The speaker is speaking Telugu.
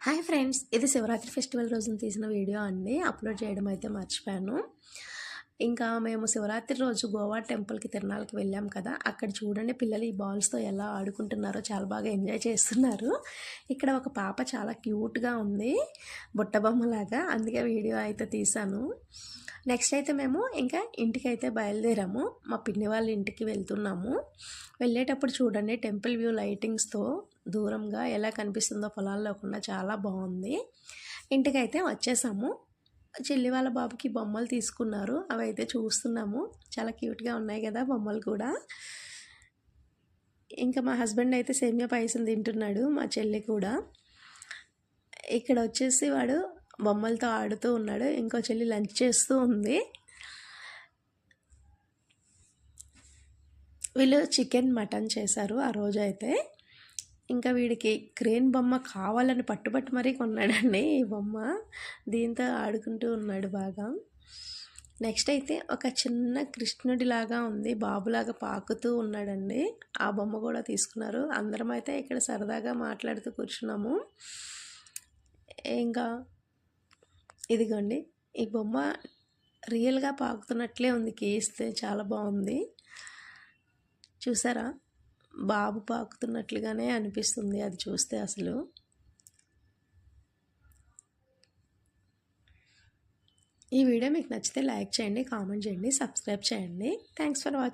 హాయ్ ఫ్రెండ్స్, ఇది శివరాత్రి ఫెస్టివల్ రోజున తీసిన వీడియో అండి. అప్లోడ్ చేయడం అయితే మర్చిపోయాను. ఇంకా మేము శివరాత్రి రోజు గోవా టెంపుల్కి తిరునాళ్ళకి వెళ్ళాం కదా, అక్కడ చూడండి పిల్లలు ఈ బాల్స్తో ఎలా ఆడుకుంటున్నారో చాలా బాగా ఎంజాయ్ చేస్తున్నారు. ఇక్కడ ఒక పాప చాలా క్యూట్గా ఉంది, బుట్టబొమ్మలాగా, అందుకే వీడియో అయితే తీశాను. నెక్స్ట్ అయితే మేము ఇంకా ఇంటికైతే బయలుదేరాము. మా పిన్ని వాళ్ళ ఇంటికి వెళ్తున్నాము. వెళ్ళేటప్పుడు చూడండి టెంపుల్ వ్యూ లైటింగ్స్తో దూరంగా ఎలా కనిపిస్తుందో పొలాల్లోకుండా చాలా బాగుంది. ఇంటికైతే వచ్చేసాము. చెల్లి వాళ్ళ బాబుకి బొమ్మలు తీసుకున్నారు, అవి అయితే చూస్తున్నాము. చాలా క్యూట్గా ఉన్నాయి కదా బొమ్మలు కూడా. ఇంకా మా హస్బెండ్ అయితే సేమియా పాయసం తింటున్నాడు, మా చెల్లి కూడా. ఇక్కడ వచ్చేసి వాడు బొమ్మలతో ఆడుతూ ఉన్నాడు, ఇంకో చెల్లి లంచ్ చేస్తూ ఉంది. వీళ్ళు చికెన్ మటన్ చేశారు ఆ రోజు అయితే. ఇంకా వీడికి క్రేన్ బొమ్మ కావాలని పట్టుబట్టి మరీ కొన్నాడండి ఈ బొమ్మ. దీంతో ఆడుకుంటూ ఉన్నాడు బాగా. నెక్స్ట్ అయితే ఒక చిన్న కృష్ణుడిలాగా ఉంది, బాబులాగా పాకుతూ ఉన్నాడండి. ఆ బొమ్మ కూడా తీసుకున్నారు. అందరం అయితే ఇక్కడ సరదాగా మాట్లాడుతూ కూర్చున్నాము. ఇంకా ఇదిగోండి, ఈ బొమ్మ రియల్గా పాకుతున్నట్లే ఉంది, గీస్తే చాలా బాగుంది. చూసారా, బాబు పాకుతున్నట్లుగానే అనిపిస్తుంది అది చూస్తే అసలు. ఈ వీడియో మీకు నచ్చితే లైక్ చేయండి, కామెంట్ చేయండి, సబ్స్క్రైబ్ చేయండి. Thanks for watching.